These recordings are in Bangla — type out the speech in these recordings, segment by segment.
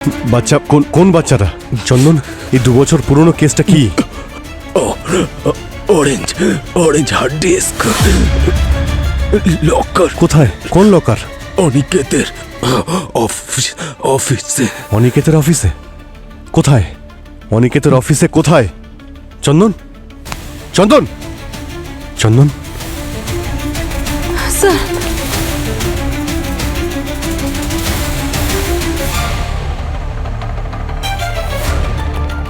বাচ্চা কোন বাচ্চাটা? চন্দন, এই 2 বছর পুরনো কেসটা কি? Orange hard disk locker. কোথায়? কোন লকার? অনিকেতের অফিসে। অনিকেতের অফিসে? কোথায়? অনিকেতের অফিসে কোথায়? চন্দন, চন্দন, চন্দন। স্যার,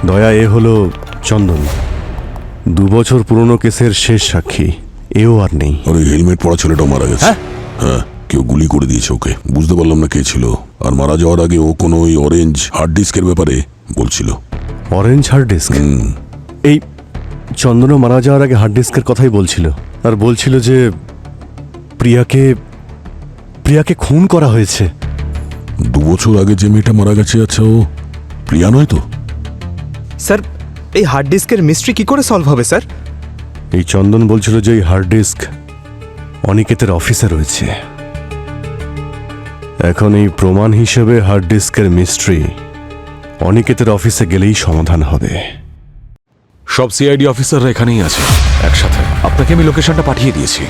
দয়া, এ হলো চন্দন, 2 বছর পুরনো কেসের শেষ সাক্ষী। এও আর নেই। আর ওই হেলমেট পরা ছেলেটা মারা গেছে। হ্যাঁ, কেউ গুলি করে দিয়েছে ওকে। বুঝতে পারলাম না কে ছিল। আর মারা যাওয়ার আগে ও কোনো ওই অরেঞ্জ হার্ড ডিস্কের ব্যাপারে বলছিল। Orange hard disk? এই চন্দনও মারা যাওয়ার আগে হার্ড ডিস্কের কথাই বলছিল। আর বলছিল যে প্রিয়াকে খুন করা হয়েছে। 2 বছর আগে যে মেয়েটা মারা গেছে, আচ্ছা ও প্রিয়া নয় তো? স্যার, এই হার্ড ডিস্কের মিস্ট্রি কি করে সলভ হবে স্যার? এই চন্দন বলছিল যে এই হার্ড ডিস্ক অনিকেতের অফিসে রয়েছে। এখন এই প্রমাণ হিসেবে হার্ড ডিস্কের মিস্ট্রি অনিকেতের অফিসে গেলেই সমাধান হবে। সব সিআইডি অফিসাররা এখানেই আছে একসাথে। আপনাকে আমি লোকেশনটা পাঠিয়ে দিয়েছি।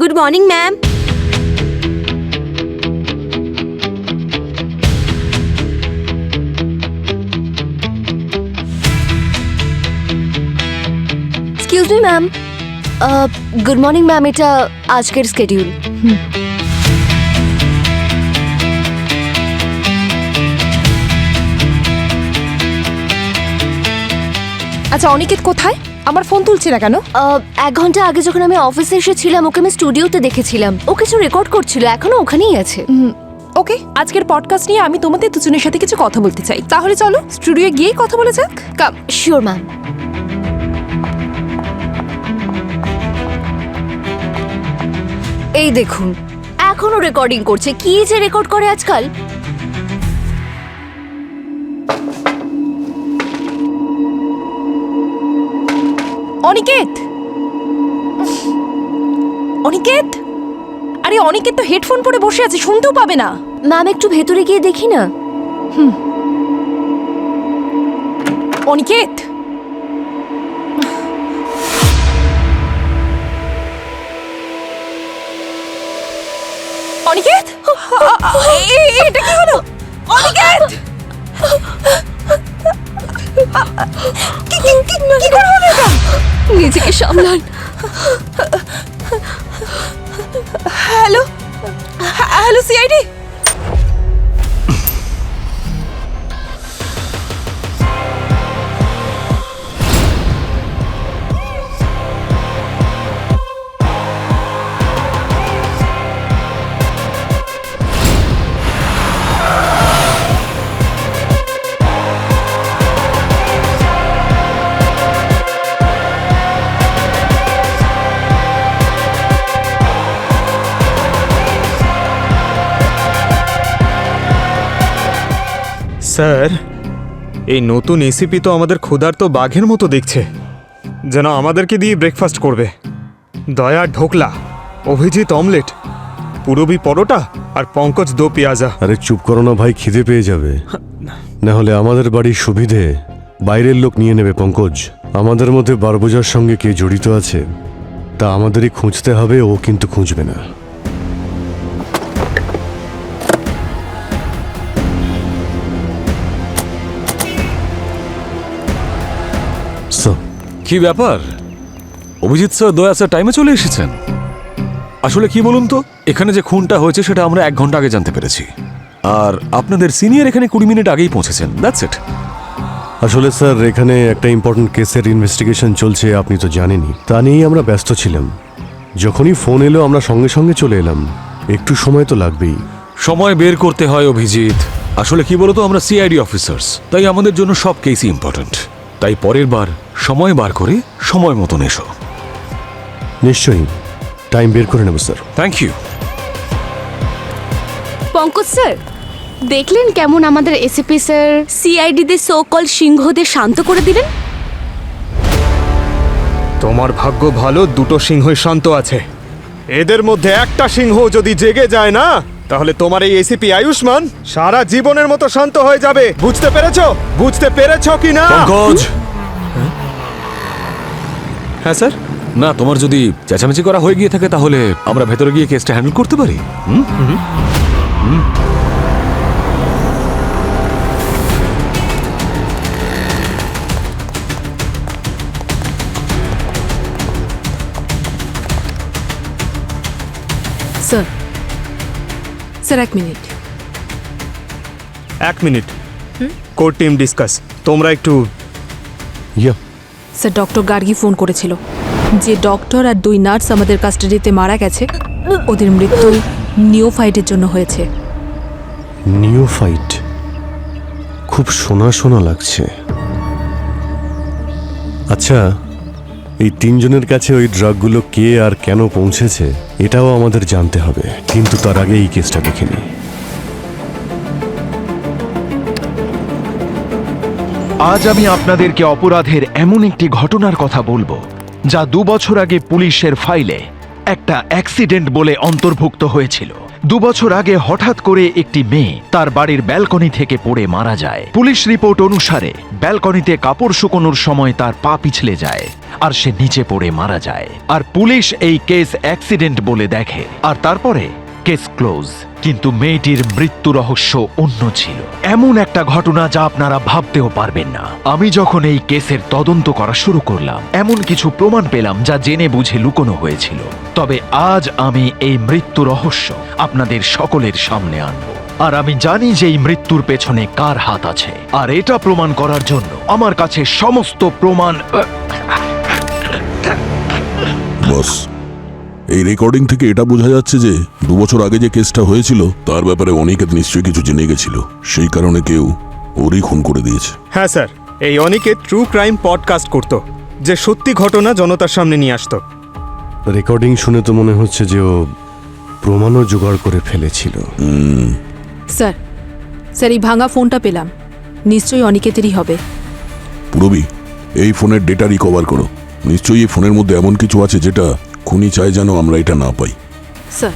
Good morning ma'am. Excuse me ma'am, good morning ma'am, এটা আজকের স্কেডিউল। আচ্ছা, অনিকেত কোথায়? আমার ফোন তুলছে না কেন? 1 ঘন্টা আগে যখন আমি অফিসে এসেছিলাম ওকে আমি স্টুডিওতে দেখেছিলাম। ও কিছু রেকর্ড করছিল, এখনো ওখানেই আছে। ওকে, আজকের পডকাস্ট নিয়ে আমি তোমাদের দুজনের সাথে কিছু কথা বলতে চাই। তাহলে চলো স্টুডিওয়ে গিয়েই কথা বলে যাক। কাম। Sure ma'am. এই দেখুন, এখনো রেকর্ডিং করছে। কি যে রেকর্ড করে আজকাল। অনিকেত, অনিকেত, আরে অনিকেত তো হেডফোন পরে বসে আছে, শুনতেও পাবে না। ম্যাম, একটু ভেতরে গিয়ে দেখি না। অনিকেত, অনিকেত, এটা কি হলো? অনিকেত, কি করে হলো এটা? নিজেকে সামলান। Hello, hello CID. স্যার, এই নতুন এসিপি তো আমাদের ক্ষুধার্ত বাঘের মতো দেখছে, যেন আমাদেরকে দিয়ে ব্রেকফাস্ট করবে। দয়া ঢোকলা, অভিজিৎ অমলেট, পূরবী পরোটা আর পঙ্কজ দো পেঁয়াজা। আরে চুপ করো না ভাই, খিদে পেয়ে যাবে। না হলে আমাদের বাড়ির সুবিধে বাইরের লোক নিয়ে নেবে। পঙ্কজ, আমাদের মধ্যে বারবোজার সঙ্গে কে জড়িত আছে তা আমাদেরই খুঁজতে হবে, ও কিন্তু খুঁজবে না। কি ব্যাপার অভিজিৎ স্যার, দয়া স্যার টাইমে চলে এসেছেন। আসলে কি বলুন তো, এখানে যে খুনটা হয়েছে সেটা আমরা 1 ঘন্টা আগে জানতে পেরেছি। আর আপনাদের সিনিয়র এখানে 20 মিনিট আগেই পৌঁছেছেন। That's it. আসলে স্যার, এখানে একটা ইম্পর্টেন্ট কেসের ইনভেস্টিগেশন চলছে, আপনি তো জানেনই। তা নিয়েই আমরা ব্যস্ত ছিলাম। যখনই ফোন এলো আমরা সঙ্গে সঙ্গে চলে এলাম। একটু সময় তো লাগবেই। সময় বের করতে হয় অভিজিৎ। আসলে কি বলতো, আমরা সিআইডি অফিসার্স, তাই আমাদের জন্য সব কেসই ইম্পর্ট্যান্ট। তাই পরের বার সময় বার করে সময় মতন এসো। নিশ্চয়ই, টাইম বের করে নেব sir. Thank you. Pankaj sir, দেখলেন কেমন আমাদের এসিপি স্যার সিআইডিদের সো কল সিংহদের শান্ত করে দিলেন? তোমার ভাগ্য ভালো, দুটো সিংহই শান্ত আছে। এদের মধ্যে একটা সিংহ যদি জেগে যায় না, তাহলে তোমার এই এসিপি আয়ুষ্মান সারা জীবনের মতো শান্ত হয়ে যাবে। বুঝতে পেরেছো? বুঝতে পেরেছো কি না? পঙ্কজ, হ্যাঁ স্যার। না, তোমার যদি চেঁচামেচি করা হয়ে গিয়ে থাকে তাহলে আমরা ভেতরে গিয়ে কেসটা হ্যান্ডেল করতে পারি। Sir, sir 1 minute. 1 minute, core team discuss. তোমরা একটু ইয়া, স্যার, ডক্টর গার্গী ফোন করেছিল যে ডক্টর আর 2 নার্স আমাদের কাস্টাডিতে মারা গেছে। ওদের মৃত্যু নিওফাইটের জন্য হয়েছে। নিওফাইট, খুব শোনা শোনা লাগছে। আচ্ছা, এই 3 জনের কাছে ওই ড্রাগগুলো কে আর কেন পৌঁছেছে এটাও আমাদের জানতে হবে, কিন্তু তার আগে এই কেসটা দেখে নিই। আজ আমি আপনাদেরকে অপরাধের এমন একটি ঘটনার কথা বলবো যা 2 বছর আগে পুলিশের ফাইলে একটা অ্যাক্সিডেন্ট বলে অন্তর্ভুক্ত হয়েছিল। 2 বছর আগে হঠাৎ করে একটি মেয়ে তার বাড়ির ব্যালকনি থেকে পড়ে মারা যায়। পুলিশ রিপোর্ট অনুসারে ব্যালকনিতে কাপড় শুকোনোর সময় তার পা পিছলে যায় আর সে নিচে পড়ে মারা যায়। আর পুলিশ এই কেস অ্যাক্সিডেন্ট বলে দেখে আর তারপরে কেস ক্লোজ। কিন্তু মেয়েটির মৃত্যু রহস্য অন্য ছিল, এমন একটা ঘটনা যা আপনারা ভাবতেও পারবেন না। আমি যখন এই কেসের তদন্ত করা শুরু করলাম, এমন কিছু প্রমাণ পেলাম যা জেনে বুঝে লুকোনো হয়েছিল। তবে আজ আমি এই মৃত্যু রহস্য আপনাদের সকলের সামনে আনব। আর আমি জানি যে এই মৃত্যুর পেছনে কার হাত আছে, আর এটা প্রমাণ করার জন্য আমার কাছে সমস্ত প্রমাণ। বস, এই রেকর্ডিং থেকে এটা বোঝা যাচ্ছে যে 2 বছর আগে যে কেসটা হয়েছিল তার ব্যাপারে অনিকেত নিশ্চয়ই কিছু জেনে গেছিল। সেই কারণে কেউ ওরই খুন করে দিয়েছে। হ্যাঁ স্যার, এই অনিকেত ট্রু ক্রাইম পডকাস্ট করত, যে সত্যি ঘটনা জনতার সামনে নিয়ে আসতো। রেকর্ডিং শুনে তো মনে হচ্ছে যে ও প্রমাণও জোগাড় করে ফেলেছিল। স্যার, স্যার, এই ভাঙা ফোনটা পেলাম, নিশ্চয়ই অনিকেতেরই হবে। পুরবি, এই ফোনের ডেটা রিকভার করো। নিশ্চয়ই এই ফোনের মধ্যে এমন কিছু আছে যেটা খুনি চায় যেন আমরা এটা না পাই। স্যার,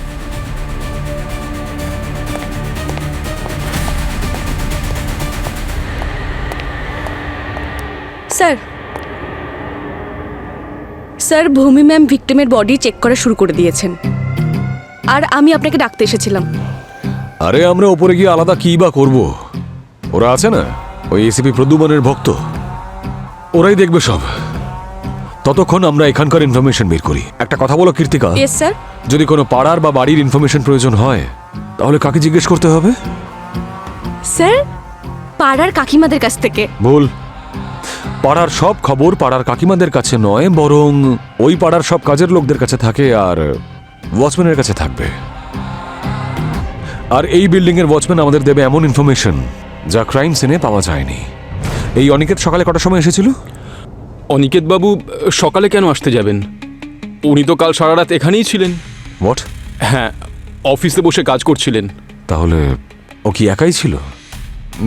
স্যার, স্যার, ভূমি ম্যাম ভিক্টিমের বডি চেক করা শুরু করে দিয়েছেন আর আমি আপনাকে ডাকতে এসেছিলাম। আরে আমরা ওপরে গিয়ে আলাদা কি বা করবো? ওরা আছে না, ওই এসিপি প্রদ্যুম্নের ভক্ত, ওরাই দেখবে সব। ততক্ষণ আমরা এখানকার ইনফরমেশন বের করি। একটা কথা বলো কীর্তিকা, ইয়েস স্যার। যদি কোনো পাড়ার বা বাড়ির ইনফরমেশন প্রয়োজন হয় তাহলে কাকে জিজ্ঞেস করতে হবে? স্যার, পাড়ার কাকিমাদের কাছ থেকে। ভুল। পাড়ার সব খবর পাড়ার কাকিমাদের কাছে নয়, বরং ওই পাড়ার সব কাজের লোকদের কাছে থাকে আর ওয়াচম্যানের কাছে থাকবে। আর এই বিল্ডিং এর ওয়াচম্যান আমাদের দেবে এমন ইনফরমেশন যা ক্রাইম সিনে পাওয়া যায়নি। এই অনিকেত সকালে কটার সময় এসেছিল? অনিকেত বাবু সকালে কেন আসতে যাবেন? উনি তো কাল সারা রাত এখানেই ছিলেন। হোয়াট? হ্যাঁ, অফিসে বসে কাজ করছিলেন। তাহলে ও কি একাই ছিল?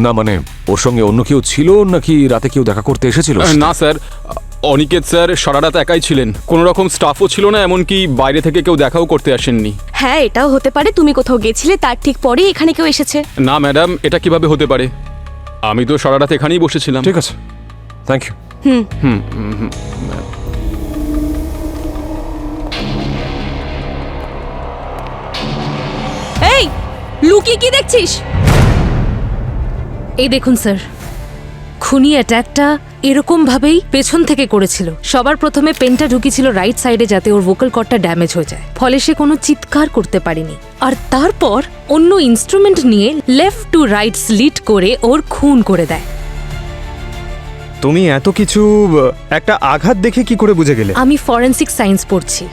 না মানে ওর সঙ্গে অন্য কেউ ছিল নাকি রাতে কেউ দেখা করতে এসেছিল? না স্যার, অনিকেত স্যার সারা রাত একাই ছিলেন। কোনো রকম স্টাফও ছিল না, এমনকি বাইরে থেকে কেউ দেখাও করতে আসেননি। হ্যাঁ, এটাও হতে পারে তুমি কোথাও গেছিলে, তার ঠিক পরেই এখানে কেউ এসেছে। না ম্যাডাম, এটা কিভাবে হতে পারে? আমি তো সারা রাত এখানেই বসেছিলাম। ঠিক আছে, থ্যাংক ইউ। এই, লুকিয়ে কি দেখছিস? এই দেখুন স্যার, খুনি অ্যাটাকটা এরকম ভাবেই পেছন থেকে করেছিল। সবার প্রথমে পেনটা ঢুকিয়েছিল রাইট সাইডে যাতে ওর ভোকাল কর্ডটা ড্যামেজ হয়ে যায়, ফলে সে কোনো চিৎকার করতে পারেনি। আর তারপর অন্য ইনস্ট্রুমেন্ট নিয়ে লেফট টু রাইট স্লিট করে ওর খুন করে দেয়। তুমি এত কিছু একটা আঘাত দেখে কি করে বুঝে গেলে? আমি ফরেনসিক সায়েন্স পড়ছি।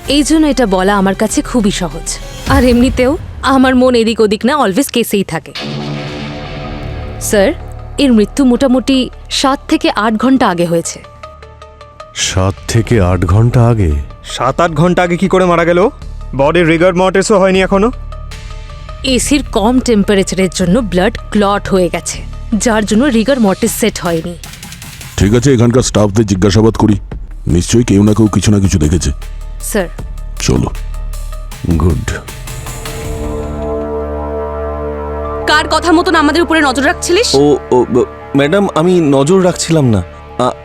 এই জন্য এটা বলা আমার কাছে খুবই সহজ। আর এমনিতেও আমার মন এদিক ওদিক না অলওয়েজ কেসেই থাকে। স্যার, এর মৃত্যু মোটামুটি 7 থেকে 8 ঘন্টা আগে হয়েছে। 7 থেকে 8 ঘন্টা আগে? 7-8 ঘন্টা আগে কি করে মারা গেল? বডির রিগার মর্টিসও হয়নি এখনো। এসির কম টেম্পারেচারের জন্য ব্লাড ক্লট হয়ে গেছে, যার জন্য রিগার মর্টিস সেট হয়নি। ঠিক আছে, এখানকার স্টাফদের জিজ্ঞাসাবাদ করি, নিশ্চয়ই কেউ না কেউ কিছু না কিছু দেখেছে। স্যার, চলো। গুড। কার কথা মতন আমাদের উপরে নজর রাখছিলিস? ম্যাডাম, আমি নজর রাখছিলাম না।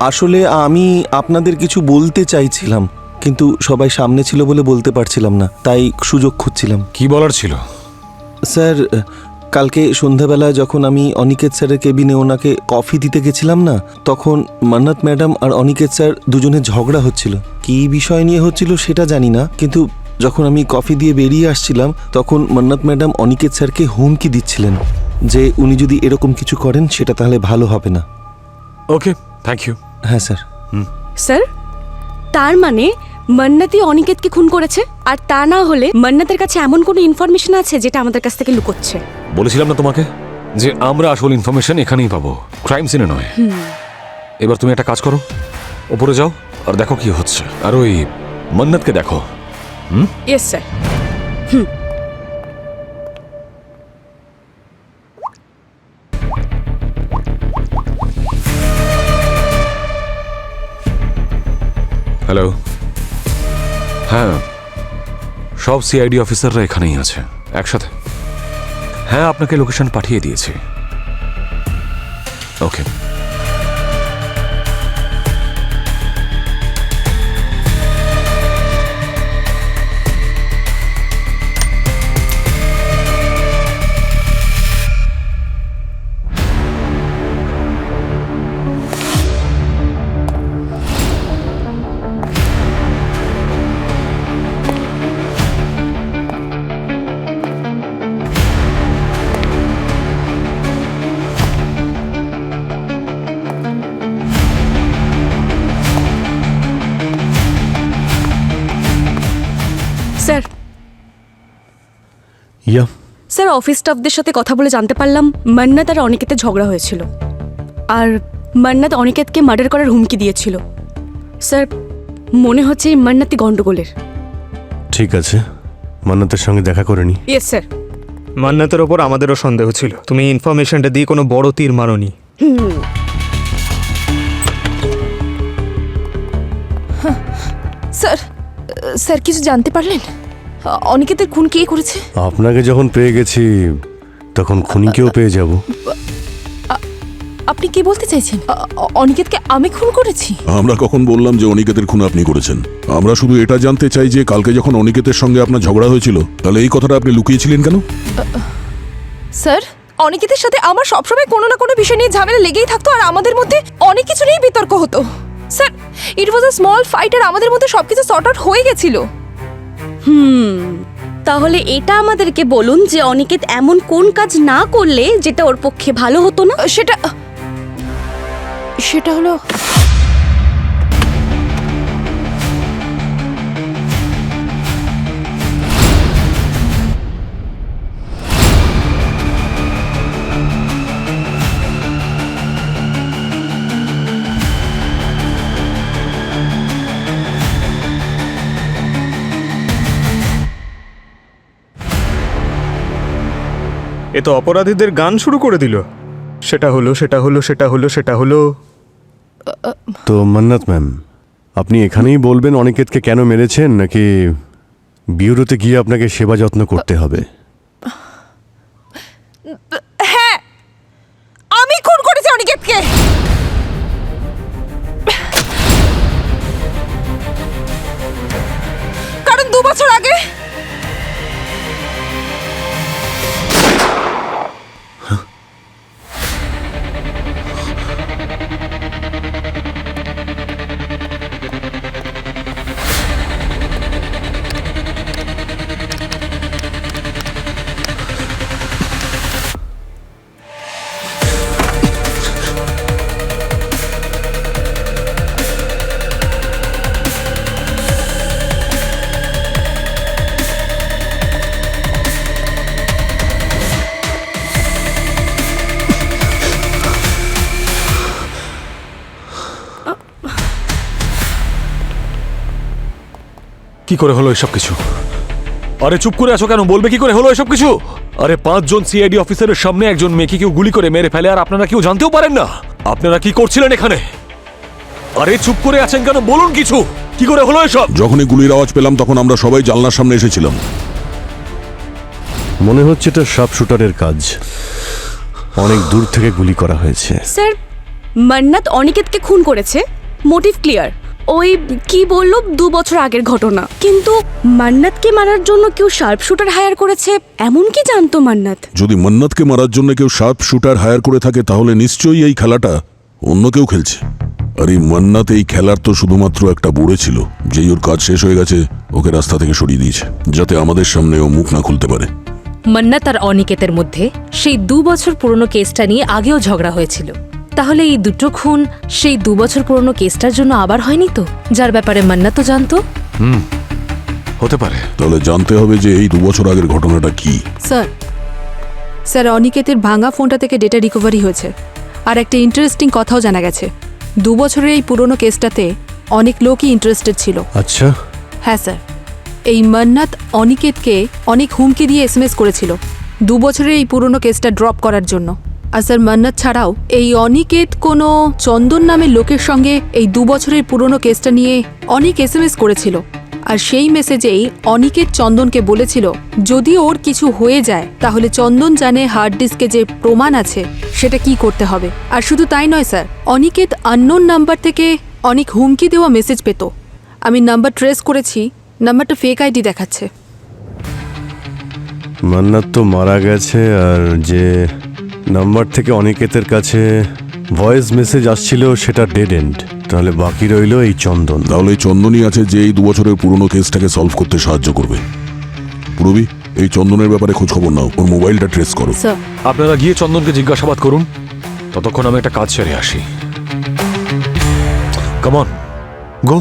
আসলে আমি আপনাদের কিছু বলতে চাইছিলাম, কিন্তু সবাই সামনে ছিল বলে বলতে পারছিলাম না, তাই সুযোগ খুঁজছিলাম। কি বলার ছিল? স্যার, কালকে সন্ধ্যাবেলা যখন আমি অনিকেত স্যারের কেবিনে ওনাকে কফি দিতে গেছিলাম না, তখন মান্নাত ম্যাডাম আর অনিকেত স্যার দুজনের ঝগড়া হচ্ছিল। কী বিষয় নিয়ে হচ্ছিল সেটা জানি না, কিন্তু যখন আমি কফি দিয়ে বেরিয়ে আসছিলাম তখন মান্নাত ম্যাডাম অনিকেত স্যারকে হুমকি দিচ্ছিলেন যে উনি যদি এরকম কিছু করেন সেটা তাহলে ভালো হবে না। ওকে, থ্যাংক ইউ। হ্যাঁ স্যার। স্যার, তার মানে মান্নাতই অনিকেতকে খুন করেছে? আর তা না হলে মান্নাতের কাছে এমন কোনো ইনফরমেশন আছে যেটা আমাদের কাছ থেকে লুকোচ্ছে? বলেছিলাম না তোমাকে যে আমরা আসল ইনফরমেশন এখানেই পাবো, ক্রাইম সিনে নয়। এবার তুমি একটা কাজ করো, ওপরে যাও আর দেখো কি হচ্ছে, আর ওই মন্নাতকে দেখো। Yes sir. হ্যালো। হ্যাঁ, সব সিআইডি অফিসাররা এখানেই আছে একসাথে। হ্যাঁ, আপনাকে লোকেশন পাঠিয়ে দিয়েছি। ওকে। স্যার, ইয়া, স্যার অফিস স্টাফদের সাথে কথা বলে জানতে পারলাম মান্নাত আর অনিকেতের ঝগড়া হয়েছিল, আর মান্নাত অনিকেতকে মার্ডার করার হুমকি দিয়েছিল। স্যার, মনে হচ্ছে এই মান্নাতই গন্ডগোলের। ঠিক আছে, মান্নাতের সঙ্গে দেখা করে নি। Yes sir. মান্নাতের ওপর আমাদেরও সন্দেহ ছিল, তুমি ইনফরমেশনটা দিয়ে কোনো বড় তীর মারোনি। স্যার, স্যার কিছু জানতে পারলেন? অনিকেতের খুন কে করেছে? আপনাকে যখন পেয়ে গেছি তখন খুনিকেও পেয়ে যাব। আপনি কি বলতে চাইছেন? অনিকেতকে আমি খুন করেছি? আমরা কখন বললাম যে অনিকেতের খুন আপনি করেছেন? আমরা শুধু এটা জানতে চাই যে কালকে যখন অনিকেতের সঙ্গে আপনার ঝগড়া হয়েছিল, তাহলে এই কথাটা আপনি লুকিয়েছিলেন কেন? স্যার, অনিকেতের সাথে আমার সবসময় কোনো না কোনো বিষয় নিয়ে ঝামেলা লেগেই থাকতো, আর আমাদের মধ্যে অনেক কিছু নিয়েই বিতর্ক হতো। Sir, it was a small fight, আর আমাদের মধ্যে সবকিছু সর্ট আউট হয়ে গেছিল। তাহলে এটা আমাদেরকে বলুন যে অনিকেত এমন কোন কাজ না করলে যেটা ওর পক্ষে ভালো হতো না? সেটা হলো এ তো অপরাধীদের গান শুরু করে দিল। সেটা হলো, সেটা হলো, সেটা হলো, সেটা হলো। তো মান্নাত ম্যাম, আপনি এখানেই বলবেন অনিকেতকে কেন মেরেছেন, নাকি বিউরোতে গিয়ে আপনাকে সেবা যত্ন করতে হবে? হ্যাঁ, আমি খুন করেছি অনিকেতকে। কারণ 2 বছর আগে কি করে হলো এসব কিছু? আরে চুপ করে আছো কেন? বলবে কি করে হলো এসব কিছু? আরে 5 জন সিআইডি অফিসারের সামনে একজন মেয়েকে কেউ গুলি করে মেরে ফেলে আর আপনারা কেউ জানতেও পারেন না? আপনারা কি করছিলেন এখানে? আরে চুপ করে আছেন কেন? বলুন কিছু, কি করে হলো এসব? যখনই গুলির আওয়াজ পেলাম তখন আমরা সবাই জানলার সামনে এসেছিলাম। মনে হচ্ছে এটা শার্প শুটারের কাজ। অনেক দূর থেকে গুলি করা হয়েছে। স্যার, মান্নাত অনিকেতকে খুন করেছে, মোটিভ ক্লিয়ার। ওই কি বললো 2 বছর আগের ঘটনা, কিন্তু মান্নাতকে মারার জন্য কেউ শার্প শুটার হায়ার করেছে এমন কি জানতো মান্নাত? যদি মন্নাতকে মারার জন্য কেউ শার্প শুটার হায়ার করে থাকে তাহলে নিশ্চয়ই এই খেলাটা অন্য কেউ খেলছে। আর এই মন্নাত এই খেলার তো শুধুমাত্র একটা বুড়ে ছিল, যেই ওর কাজ শেষ হয়ে গেছে ওকে রাস্তা থেকে সরিয়ে দিয়েছে, যাতে আমাদের সামনে ও মুখ না খুলতে পারে। মান্নাত আর অনিকেতের মধ্যে সেই 2 বছর পুরনো কেসটা নিয়ে আগেও ঝগড়া হয়েছিল। তাহলে এই দুটো খুন সেই 2 বছর পুরনো কেসটার জন্য আবার হয়নি তো, যার ব্যাপারে মান্নাতও জানতো? হতে পারে। তাহলে জানতে হবে যে এই 2 বছর আগের ঘটনাটা কি। স্যার অনিকেতের ভাঙা ফোনটা থেকে ডেটা রিকভারি হয়েছে। আর একটা ইন্টারেস্টিং কথাও জানা গেছে, 2 বছরের এই পুরনো কেসটাতে অনেক লোকই ইন্টারেস্টেড ছিল। আচ্ছা, হ্যাঁ স্যার, এই মান্নাত অনিকেতকে অনেক হুমকি দিয়ে এসএমএস করেছিল 2 বছরের এই পুরনো কেসটা ড্রপ করার জন্য। আর স্যার মান্নাত ছাড়াও এই অনিকেত কোনো চন্দন নামের লোকের সঙ্গে এই 2 বছরের পুরনো কেসটা নিয়ে অনেক এসএমএস করেছিল। আর সেই মেসেজেই অনিকেত চন্দনকে বলেছিল যদি ওর কিছু হয়ে যায় তাহলে চন্দন জানে হার্ড ডিস্কে যে প্রমাণ আছে সেটা কি করতে হবে। আর শুধু তাই নয় স্যার, অনিকেত আননোন নাম্বার থেকে অনেক হুমকি দেওয়া মেসেজ পেত। আমি নাম্বার ট্রেস করেছি, নাম্বারটা ফেক আইডি দেখাচ্ছে। মান্নাত তো মারা গেছে, আর যে নাম্বার থেকে অনিকেতের কাছে ভয়েস মেসেজ আসছিল সেটা ডেড এন্ড। তাহলে বাকি রইল এই চন্দন। তাহলে এই চন্দনই আছে যে এই 2 বছরের পুরনো কেসটাকে সলভ করতে সাহায্য করবে। পুরবি, এই চন্দনের ব্যাপারে খোঁজ খবর নাও, ওর মোবাইলটা ট্রেস করো। স্যার, আপনারা গিয়ে চন্দনকে জিজ্ঞাসাবাদ করুন, ততক্ষণ আমি একটা কাজ সেরে আসি। কাম অন, গো।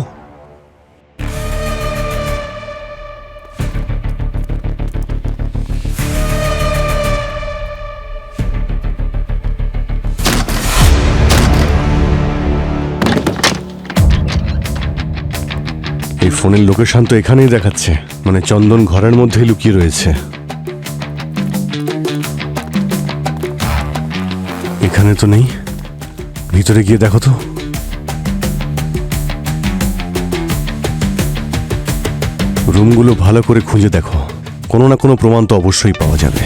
এই ফোনের লোকেশন তো এখানেই দেখাচ্ছে, মানে চন্দন ঘরের মধ্যেই লুকিয়ে রয়েছে। এখানে তো নেই, ভিতরে গিয়ে দেখো তো। রুমগুলো ভালো করে খুঁজে দেখো, কোনো না কোনো প্রমাণ তো অবশ্যই পাওয়া যাবে।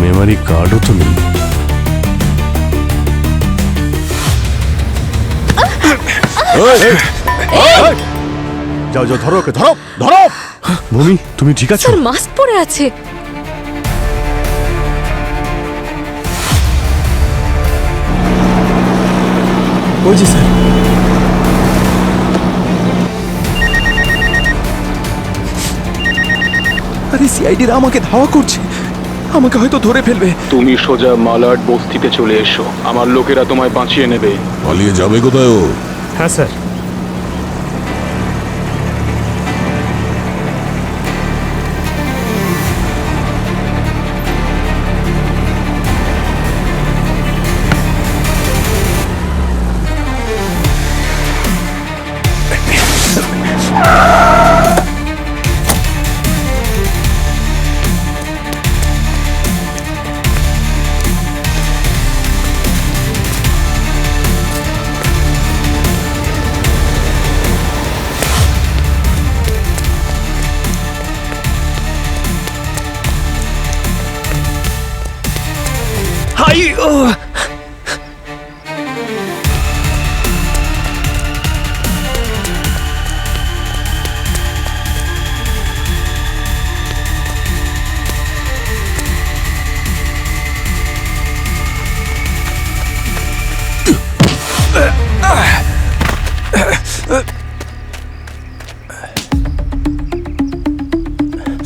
মেমোরি কার্ডও তো নেই। যাও যাও, ধরো ওকে, ধরো ধরো। ভূমি, তুমি ঠিক আছো? স্যার মাস্ক পরে আছে। ওই যে স্যার, আরে সিআইডিরা আমাকে ধাওয়া করছে, আমাকে হয়তো ধরে ফেলবে। তুমি সোজা মালাড বস্তিতে চলে এসো, আমার লোকেরা তোমায় বাঁচিয়ে নেবে। পালিয়ে যাবে কোথায় ও? হ্যাঁ স্যার।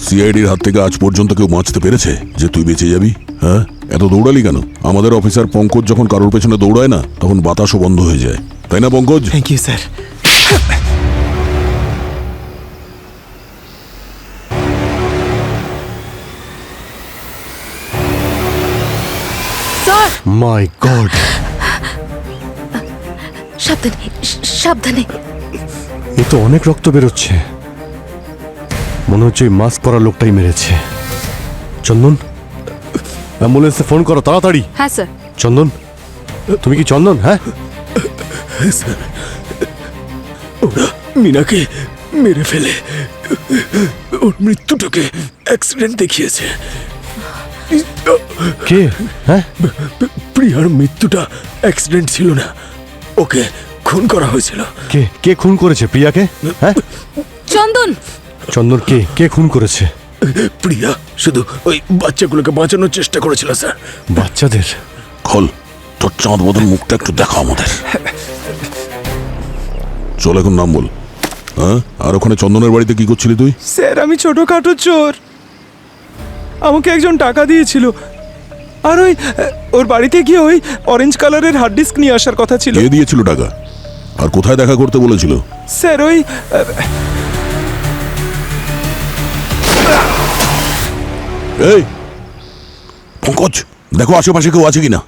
সিআইডির হাত থেকে আজ পর্যন্ত কেউ বাঁচতে পেরেছে যে তুই বেঁচে যাবি? হ্যাঁ, এত দৌড়ালি কেন? আমাদের অফিসার পঙ্কজ যখন কারোর পেছনে দৌড়ায় না তখন বাতাসও বন্ধ হয়ে যায়, তাই না Pankaj? Thank you sir. Sir my god, সাবধানে সাবধানে। এ তো অনেক রক্ত বেরোচ্ছে। মনে হচ্ছে ওই মাস্ক পরা লোকটাই মেরেছে। চন্দন, অ্যাম্বুলেন্সে ফোন করো তাড়াতাড়ি। হ্যাঁ স্যার। চন্দন, তুমি কি চন্দন? হ্যাঁ ওরা মিনাকে মেরে ফেলে ওর মৃত্যুটাকে অ্যাক্সিডেন্ট দেখিয়েছে। কে? হ্যাঁ প্রিয়ার মৃত্যুটা অ্যাক্সিডেন্ট ছিল না, ওকে খুন করা হয়েছিল। কে কে খুন করেছে প্রিয়াকে? হ্যাঁ চন্দন, চন্দন, কে কে খুন করেছে? প্রিয়া শুধু ওই বাচ্চাগুলোকে বাঁচানোর চেষ্টা করেছিল স্যার। বাচ্চাদের? খল তোর চাঁদ বদন মুখটা একটু দেখা আমাদের। চল এখন নাম বল। হ্যাঁ, আর ওখানে চন্দনের বাড়িতে কি করছিলি তুই? স্যার আমি ছোটখাটো চোর, আমাকে একজন টাকা দিয়েছিল, আর ওর বাড়িতে গিয়ে ওই অরেঞ্জ কালারের হার্ড ডিস্ক নিয়ে আসার কথা ছিল। কে দিয়েছিল টাকা? আর কোথায় দেখা করতে বলেছিল? স্যার ওই এই পঙ্কজ, দেখো আশেপাশে কেউ আছে কিনা,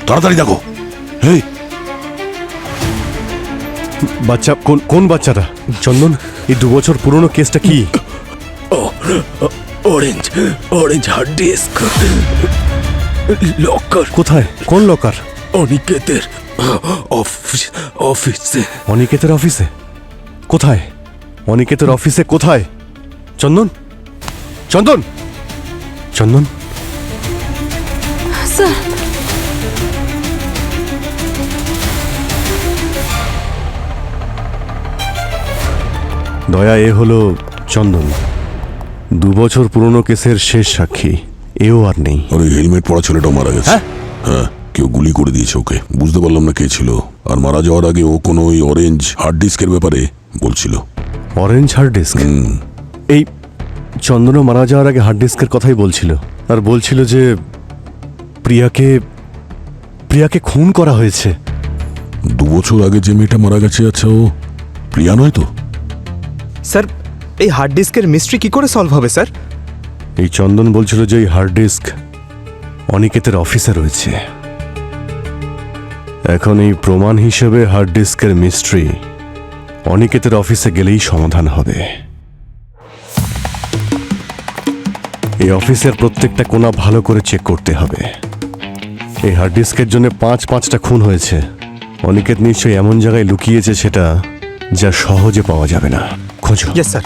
তাড়াতাড়ি দেখো। এই বাচ্চা কোন কোন বাচ্চাটা? চন্দন, এই 2 বছর পুরনো কেসটা কি? Orange orange hard disk locker. কোথায়? কোন লকার? অনিকেতের অফিসে। অনিকেতের অফিসে? কোথায়? অনিকেতের অফিসে কোথায়? চন্দন, চন্দন, চন্দন, স্যার দয়া, এ হলো চন্দন, 2 বছর পুরনো কেসের শেষ সাক্ষী। এও আর নেই। আর ওই হেলমেট পরা ছেলেটাও মারা গেছে। হ্যাঁ, কেউ গুলি করে দিয়েছে ওকে। বুঝতে পারলাম না কে ছিল। আর মারা যাওয়ার আগে ও কোনো ওই অরেঞ্জ হার্ড ডিস্কের ব্যাপারে বলছিল। Orange hard disk? এই চন্দনও মারা যাওয়ার আগে হার্ড ডিস্কের কথাই বলছিল। আর বলছিল যে প্রিয়াকে প্রিয়াকে খুন করা হয়েছে। 2 বছর আগে যে মেয়েটা মারা গেছে, আচ্ছা ও প্রিয়া নয় তো? স্যার এই হার্ড ডিস্কের মিস্ট্রি কি করে সলভ হবে স্যার? এই চন্দন বলছিল যে এই হার্ড ডিস্ক অনিকেতের অফিসে রয়েছে। এখন এই প্রমাণ হিসেবে হার্ড ডিস্কের মিস্ট্রি অনিকেতের অফিসে গেলেই সমাধান হবে। এই অফিসের প্রত্যেকটা কোণা ভালো করে চেক করতে হবে। এই হার্ড ডিস্কের জন্য 5-5টা খুন হয়েছে। অনিকেত নিশ্চয়ই এমন জায়গায় লুকিয়েছে সেটা যা সহজে পাওয়া যাবে না। খোঁজো। Yes sir.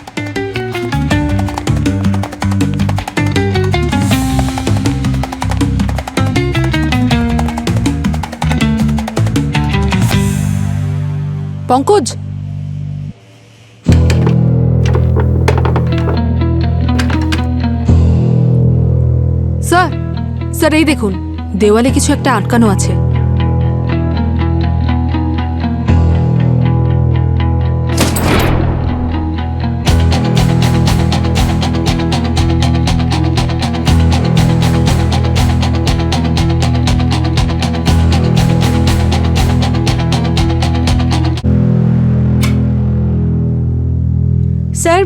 Pankaj, sir sir এই দেখুন, দেওয়ালে কিছু একটা আটকানো আছে। স্যার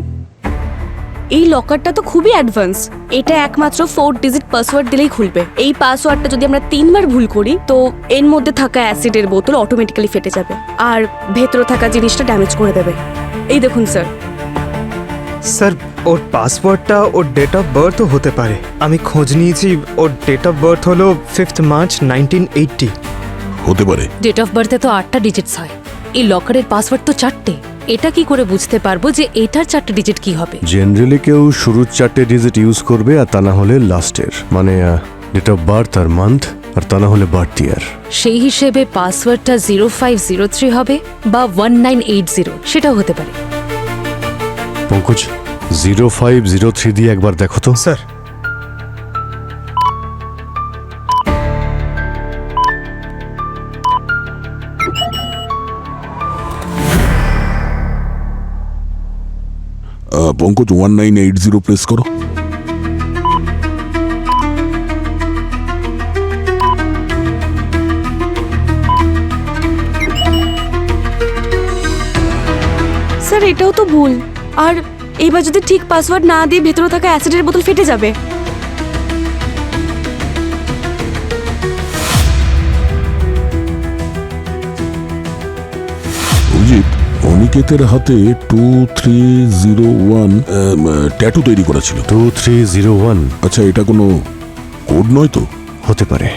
এই লকারটা তো খুবই অ্যাডভান্স। এটা একমাত্র 4 ডিজিট পাসওয়ার্ড দিলেই খুলবে। এই পাসওয়ার্ডটা যদি আমরা 3বার ভুল করি তো এর মধ্যে থাকা অ্যাসিডের বোতল অটোমেটিক্যালি ফেটে যাবে আর ভেতরে থাকা জিনিসটা ড্যামেজ করে দেবে। এই দেখুন স্যার। স্যার ওর পাসওয়ার্ডটা ওর ডেট অফ বার্থও হতে পারে। আমি খোঁজ নিয়েছি, ওর ডেট অফ বার্থ হলো 5 মার্চ 1980। হতে পারে। ডেট অফ বার্থে তো 8টা ডিজিটস হয়, এই লকারের পাসওয়ার্ড তো 4টে। এটা কি করে বুঝতে পারবো যে এটার 4টে ডিজিট কি হবে? জেনারেলি কেউ শুরুর 4টে ডিজিট ইউজ করবে, আর তা না হলে লাস্টের, মানে ডেট অফ বার্থ আর মান্থ, আর তা না হলে বার্থ ইয়ার। সেই হিসেবে পাসওয়ার্ডটা 0503 হবে বা 1980, সেটাও হতে পারে। পঙ্কজ, 0503 দিয়ে একবার দেখো তো। স্যার পঙ্কজ 1980 প্রেস করো। স্যার এটাও তো ভুল। আর এইবার যদি ঠিক পাসওয়ার্ড না দিয়ে ভেতরে থাকা অ্যাসিডের বোতল ফেটে যাবে। অনিকেতের হাতে 2301 ট্যাটু তৈরি করা ছিল। 2301 আচ্ছা, এটা কোনো কোড নয় তো? হতে পারে।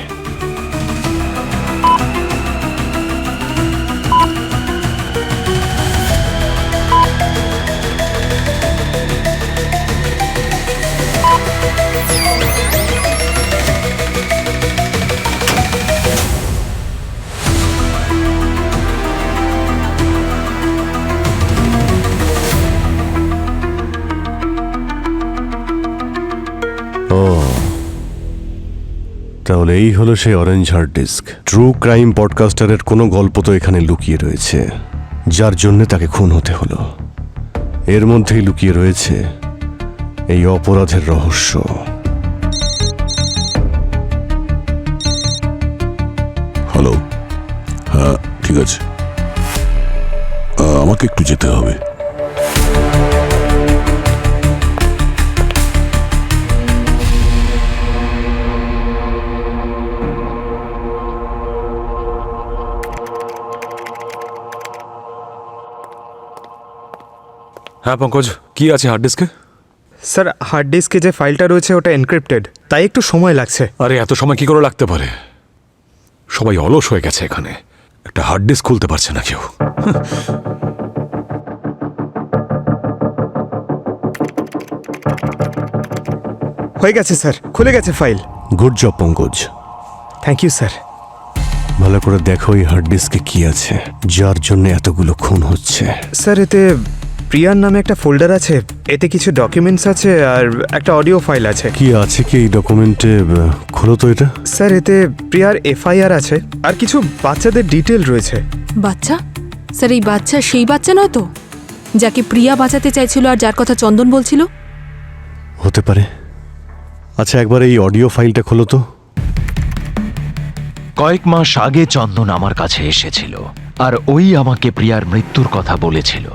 তাহলে এই হলো সেই orange hard disk. True crime পডকাস্টারের কোনো গল্প তো এখানে লুকিয়ে রয়েছে, যার জন্য তাকে খুন হতে হলো। এর মধ্যেই লুকিয়ে রয়েছে এই অপরাধের রহস্য। হ্যালো, হ্যাঁ ঠিক আছে, আমাকে একটু যেতে হবে। হ্যাঁ পঙ্কজ, কি আছে হার্ড ডিস্কে? স্যার, হার্ড ডিস্কে যে ফাইলটা রয়েছে ওটা এনক্রিপ্টেড, তাই একটু সময় লাগছে। আরে এত সময় কি করে লাগতে পারে? সবাই অলস হয়ে গেছে এখানে, একটা হার্ড ডিস্ক খুলতে পারছে না কেউ। হয়ে গেছে স্যার, খুলে গেছে file. Good job Pankaj. Thank you sir. ভালো করে দেখো এই হার্ড ডিস্কে কি আছে, যার জন্য এতগুলো খুন হচ্ছে। স্যার, এতে প্রিয়ার নামে একটা ফোল্ডার আছে, এতে কিছু ডকুমেন্টস আছে আর একটা অডিও ফাইল আছে। কি আছে কি এই ডকুমেন্টে? খোলো তো এটা। স্যার, এতে প্রিয়ার এফআইআর আছে আর কিছু বাচ্চাদের ডিটেল রয়েছে। বাচ্চা? স্যার, এই বাচ্চা সেই বাচ্চা নয় তো যাকে প্রিয়া বাঁচাতে চাইছিল আর যার কথা চন্দন বলছিল? হতে পারে। আচ্ছা, একবার এই অডিও ফাইলটা খোলো তো। কয়েক মাস আগে চন্দন আমার কাছে এসেছিল আর ওই আমাকে প্রিয়ার মৃত্যুর কথা বলেছিল।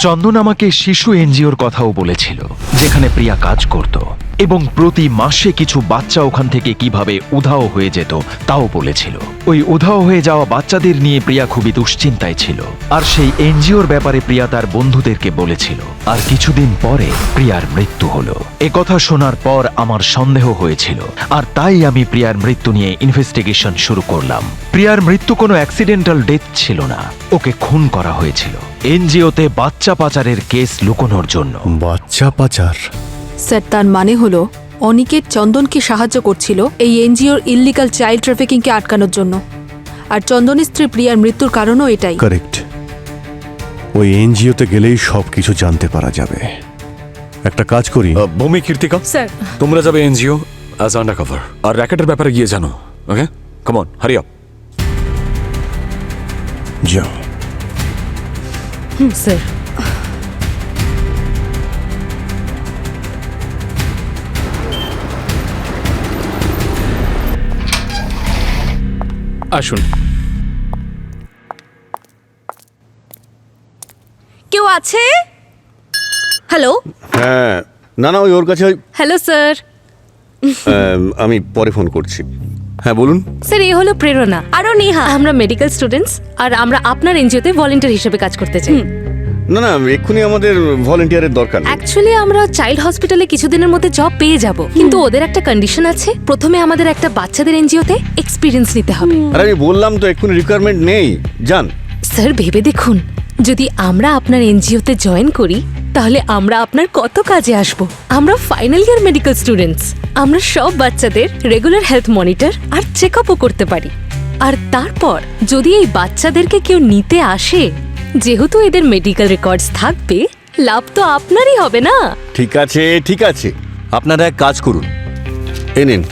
চন্দন আমাকে শিশু এনজিওর কথাও বলেছিল, যেখানে প্রিয়া কাজ করত, এবং প্রতি মাসে কিছু বাচ্চা ওখান থেকে কিভাবে উধাও হয়ে যেত তাও বলেছিল। ওই উধাও হয়ে যাওয়া বাচ্চাদের নিয়ে প্রিয়া খুবই দুশ্চিন্তায় ছিল, আর সেই এনজিওর ব্যাপারে প্রিয়া তার বন্ধুদেরকে বলেছিল। আর কিছুদিন পরে প্রিয়ার মৃত্যু হলো। কথা শোনার পর আমার সন্দেহ হয়েছিল, আর তাই আমি প্রিয়ার মৃত্যু নিয়ে ইনভেস্টিগেশন শুরু করলাম। প্রিয়ার মৃত্যু কোনো অ্যাক্সিডেন্টাল ডেথ ছিল না, ওকে খুন করা হয়েছিল এনজিওতে বাচ্চা পাচারের কেস লুকোনোর জন্য। বাচ্চা পাচার? স্যার, তার মানে হলো অনিকেত চন্দনকে সাহায্য করছিল এই এনজিওর ইললিগাল চাইল্ড ট্রাফিকিংকে আটকানোর জন্য, আর চন্দনের স্ত্রী প্রিয়ার মৃত্যুর কারণও এটাই। কারেক্ট। ওই এনজিওতে গেলেই সব কিছু জানতে পারা যাবে। একটা কাজ করি। ভূমি, কীর্তিকা, স্যার, তোমরা যাবে এনজিও অ্যাজ আন্ডার কভার, আর র্যাকেটের ব্যাপারে গিয়ে জানো। ওকে, কাম অন, হারি আপ। যাও। স্যার। আসুন। কেউ আছে? হ্যালো? হ্যাঁ, না না, ওই ওর কাছে হ্যালো স্যার। আমি পরে ফোন করছি। হ্যাঁ বলুন। স্যার, এই হলো প্রেরণা আরও নেহা। আমরা মেডিকেল স্টুডেন্টস, আর আমরা আপনার এনজিওতে ভলেন্টিয়ার হিসেবে কাজ করতে চাই। না না, এক্ষুনি আমাদের ভলেন্টিয়ারের দরকার। অ্যাকচুয়ালি আমরা চাইল্ড হসপিটালে কিছুদিনের মধ্যে জব পেয়ে যাব, কিন্তু ওদের একটা কন্ডিশন আছে। প্রথমে আমাদের একটা বাচ্চাদের এনজিওতে এক্সপিরিয়েন্স নিতে হবে। আর আমি বললাম তো এক্ষুনি রিকোয়ারমেন্ট নেই, জান। স্যার, ভেবে দেখুন, যদি আমরা আপনার এনজিওতে জয়েন করি তাহলে আমরা আপনার কত কাজে আসব। আমরা ফাইনাল ইয়ার মেডিকেল স্টুডেন্টস, আমরা সব বাচ্চাদের রেগুলার হেলথ মনিটর আর চেক আপও করতে পারি। আর তারপর যদি এই বাচ্চাদেরকে কেউ নিতে আসে, যেহেতু এদের মেডিকেল রেকর্ডস থাকবে, লাভ তো আপনারই হবে না? ঠিক আছে ঠিক আছে, আপনারা এক কাজ করুন, এ নিন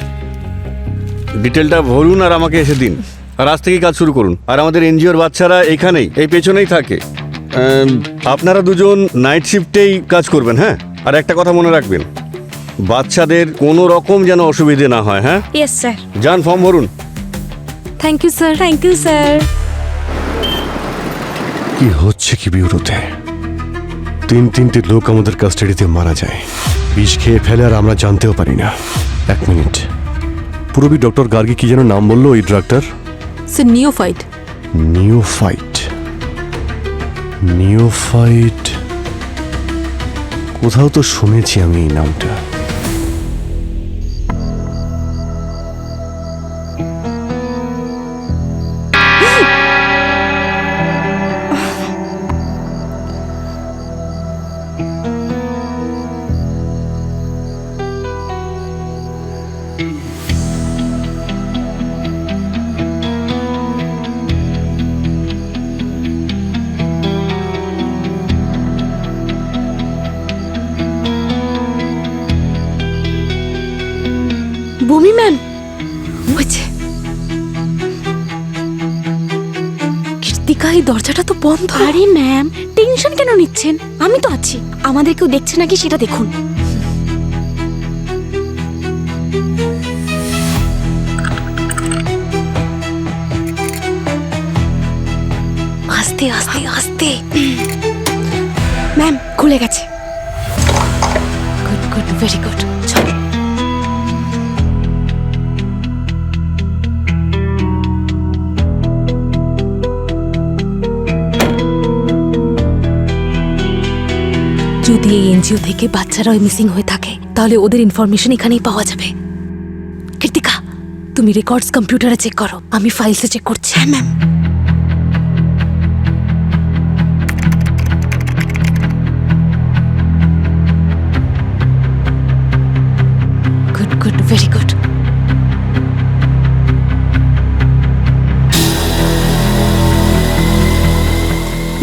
ডিটেলটা ভরুন আর আমাকে এসে দিন, আর আজ থেকেই কাজ শুরু করুন। আর আমাদের এনজিওর বাচ্চারা এখানেই, এই পেছনেই থাকে। আপনারা দুজন নাইট শিফটেই কাজ করবেন। হ্যাঁ, আর একটা কথা মনে রাখবেন, বাচ্চাদের কোনো রকম যেন অসুবিধে না হয়। হ্যাঁ, ইয়েস স্যার। যান ফর্ম ভরুন। Thank you sir. Thank you sir. কি হচ্ছে কি বিউরোতে? তিনটে লোক আমাদের কাস্টাডিতে মারা যায়, বিষ খেয়ে ফেলে, আর আমরা জানতেও পারি না। এক মিনিট, পুরবি ডক্টর গার্গী কি যেন নাম বললো ওই ড্রাগটার? স্যার, নিওফাইট। নিওফাইট? নিওফাইট, কোথাও তো শুনেছি আমি এই নামটা। ভূমি ম্যাম হয়েছে। কৃতিকা, এই দরজাটা তো বন্ধ। আরে ম্যাম, টেনশন কেন নিচ্ছেন? আমি তো আছি। আমাদের কেউ দেখছে নাকি সেটা দেখুন। আস্তে আস্তে আস্তে। ম্যাম খুলে গেছে। Good good, very good. চলো। যদি এই এনজিও থেকে বাচ্চারা মিসিং হয়ে থাকে তাহলে ওদের ইনফরমেশন এখানেই পাওয়া যাবে। কৃতিকা, তুমি রেকর্ডস কম্পিউটারে চেক করো, আমি ফাইলসে চেক করছি। হ্যাঁ ma'am. Good good, very good.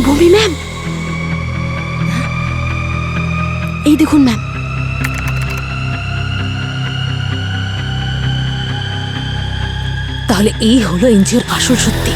ভূমি ম্যাম, এই দেখুন ম্যাম। তাহলে এই হলো এনজিওর আসল সত্যি।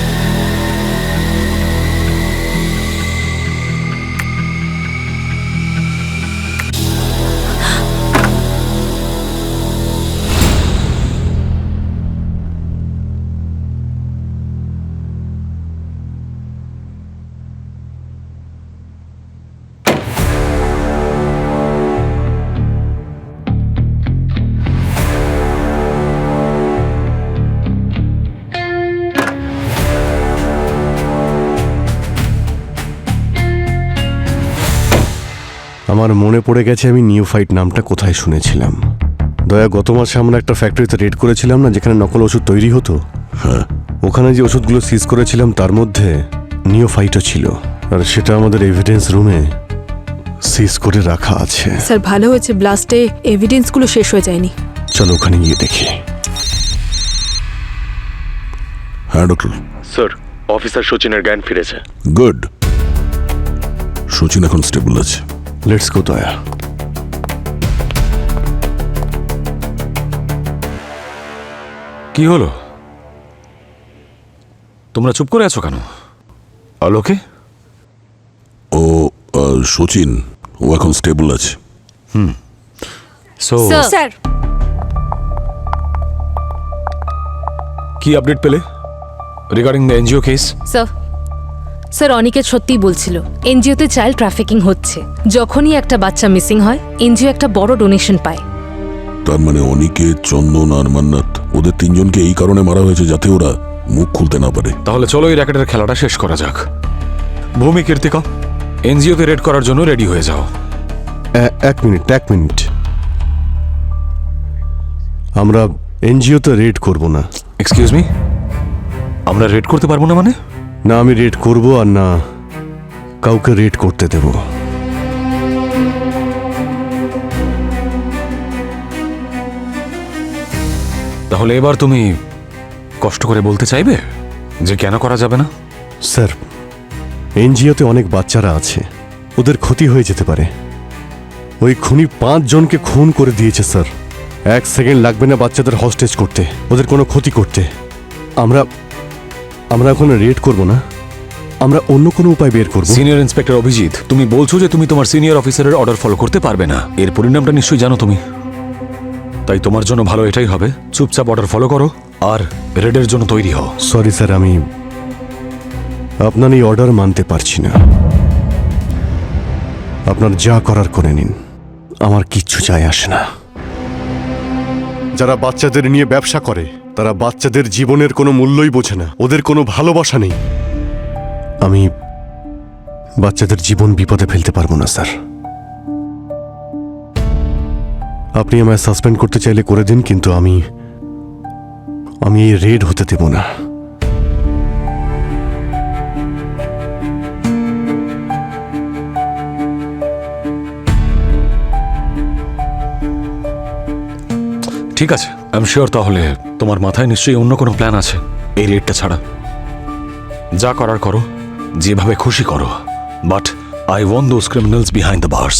আমার মনে পড়ে গেছে আমি নিওফাইট নামটা কোথায় শুনেছিলাম। দয়া, গত মাসে আমরা একটা ফ্যাক্টরিতে রেড করেছিলাম না, যেখানে নকল ওষুধ তৈরি হতো। হ্যাঁ, ওখানে যে ওষুধগুলো সিজ করেছিলাম তার মধ্যে নিওফাইটও ছিল, আর সেটা আমাদের এভিডেন্স রুমে সিজ করে রাখা আছে। স্যার ভালো হয়েছে ব্লাস্টে এভিডেন্সগুলো শেষ হয়ে যায়নি। চলো ওখানে গিয়ে দেখি। হ্যাঁ ডক্টর। স্যার, অফিসার সচিনের জ্ঞান ফিরেছে। গুড। সচিন এখন স্টেবল আছে। লেটস গো দয়া। কি হলো? তোমরা চুপ করে আছো কেন? আলোকে? ও সচিন, ও এখন স্টেবল আছে। সো স্যার, কি আপডেট পেলে regarding the NGO case? Sir, Aniket সত্যিই বলছিল এনজিওতে চাইল্ড ট্রাফিকিং হচ্ছে। যখনই একটা বাচ্চা মিসিং হয় এনজিও একটা বড় ডোনেশন পায়। তার মানে অনিকেত, চন্দন আর মান্নাত, ওদের তিনজনকে এই কারণে মারা হয়েছে যাতে ওরা মুখ খুলতে না পারে। তাহলে চলো এই র্যাকেটের খেলাটা শেষ করা যাক। ভূমি, কীর্তিকা, এনজিওতে রেড করার জন্য রেডি হয়ে যাও। এক মিনিট। আমরা এনজিওতে রেড করব না। এক্সকিউজ মি, আমরা রেড করতে পারবো না মানে? না আমি রেড করব, আর না কাউকে রেড করতে দেব। তাহলে এবার তুমি কষ্ট করে বলতে চাইবে যে কেন করা যাবে না? স্যার, এনজিওতে অনেক বাচ্চারা আছে, ওদের ক্ষতি হয়ে যেতে পারে। ওই খুনি 5 জনকে খুন করে দিয়েছে স্যার। 1 সেকেন্ড লাগবে না বাচ্চাদের হস্টেজ করতে, ওদের কোনো ক্ষতি করতে। আমরা এখন রেড করব না, আমরা অন্য কোনো উপায় বের করব। সিনিয়র ইন্সপেক্টর অভিজিৎ, তুমি বলছো যে তুমি তোমার সিনিয়র অফিসারের অর্ডার ফলো করতে পারবে না। এর পরিণামটা নিশ্চয়ই জানো তুমি। তাই তোমার জন্য ভালো এটাই হবে, চুপচাপ অর্ডার ফলো করো আর রেডের জন্য তৈরি হও। সরি স্যার, আমি আপনার এই অর্ডার মানতে পারছি না। আপনার যা করার করে নিন, আমার কিচ্ছু যায় আসে না। যারা বাচ্চাদের নিয়ে ব্যবসা করে তারা বাচ্চাদের জীবনের কোনো মূল্যই বোঝে না, ওদের কোনো ভালোবাসা নেই। আমি বাচ্চাদের জীবন বিপদে ফেলতে পারবো না স্যার। আপনি আমায় সাসপেন্ড করতে চাইলে করে দিন, কিন্তু আমি এই রেড হতে দেব না। ঠিক আছে, আই এম শিওর তাহলে তোমার মাথায় নিশ্চয়ই অন্য কোনো প্ল্যান আছে এই রেটটা ছাড়া। যা করার করো, যেভাবে খুশি করো, but I want those criminals behind the bars.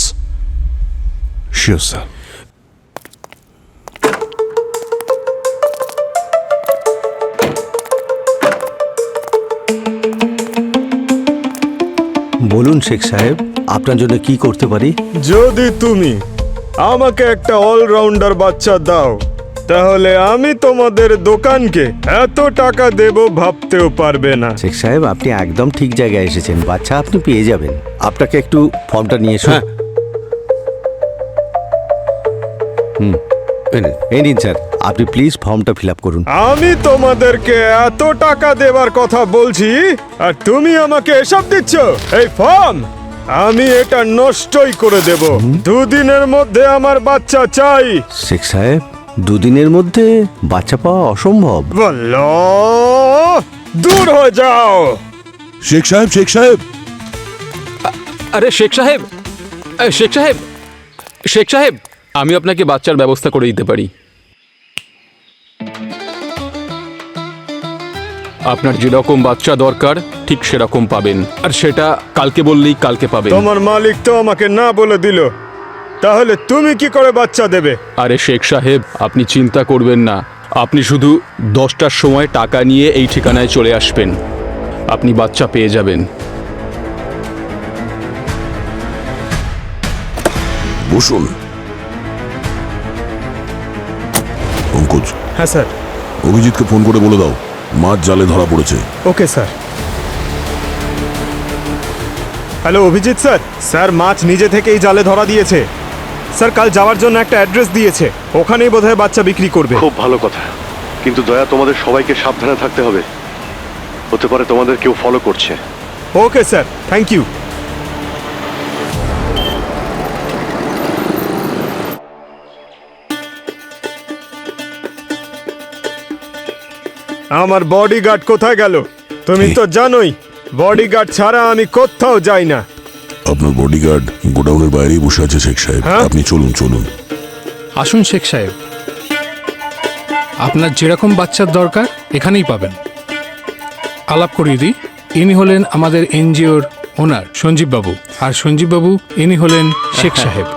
Sure sir. বলুন শেখ সাহেব, আপনার জন্য কি করতে পারি? যদি তুমি আমাকে একটা অলরাউন্ডার বাচ্চা দাও, তাহলে আমি তোমাদের দোকানকে এত টাকা দেব ভাবতেও পারবে না। শেখ সাহেব, আপনি একদম ঠিক জায়গায় এসেছেন। বাচ্চা আপনি পেয়ে যাবেন। আপনাকে একটু ফর্মটা নিয়ে এসো। এই নিন স্যার, আপনি প্লিজ ফর্মটা ফিল আপ করুন। আমি তোমাদেরকে এত টাকা দেবার কথা বলছি আর তুমি আমাকে এসব দিচ্ছ? এই ফর্ম আমি এটা নষ্টই করে দেব। 2 দিনের মধ্যে আমার বাচ্চা চাই। শেখ সাহেব, 2 দিনের মধ্যে বাচ্চা পাওয়া অসম্ভব। বলো, দূর হয়ে যাও। শেখ সাহেব, শেখ সাহেব, আরে শেখ সাহেব, শেখ সাহেব, শেখ সাহেব, আমি আপনাকে বাচ্চার ব্যবস্থা করে দিতে পারি। আপনার যেরকম বাচ্চা দরকার ঠিক সেরকম পাবেন, আর সেটা কালকে বললেই কালকে পাবেন। তোমার মালিক তো আমাকে না বলে দিল, তাহলে তুমি কি করে বাচ্চা দেবে? আরে শেখ সাহেব, আপনি চিন্তা করবেন না, আপনি শুধু 10টার সময় টাকা নিয়ে এই ঠিকানায় চলে আসবেন, আপনি বাচ্চা পেয়ে যাবেন। বসুন। পঙ্কজ, হ্যাঁ স্যার। অভিজিৎকে ফোন করে বলে দাও মাছ জালে ধরা পড়েছে। Okay sir. Hello Abhijit sir. Sir, মাছ নিজে থেকেই জালে ধরা দিয়েছে। স্যার, কাল যাওয়ার জন্য একটা অ্যাড্রেস দিয়েছে, ওখানেই বোধহয় বাচ্চা বিক্রি করবে। খুব ভালো কথা, কিন্তু দয়া তোমাদের সবাইকে সাবধানে থাকতে হবে। হতে পারে তোমাদের কেউ ফলো করছে। Okay sir, thank you. আমার বডিগার্ড কোথায় গেল? তুমি তো জানোই বডিগার্ড ছাড়া আমি কোথাও যাই না। আপনার বডিগার্ড গোডাউনের বাইরেই বসে আছে শেখ সাহেব। হ্যাঁ? আপনি চলুন চলুন। আসুন শেখ সাহেব, আপনার যেরকম বাচ্চার দরকার এখানেই পাবেন। আলাপ করিয়ে দিই, ইনি হলেন আমাদের এনজিওর ওনার সঞ্জীব বাবু, আর সঞ্জীব বাবু ইনি হলেন শেখ সাহেব।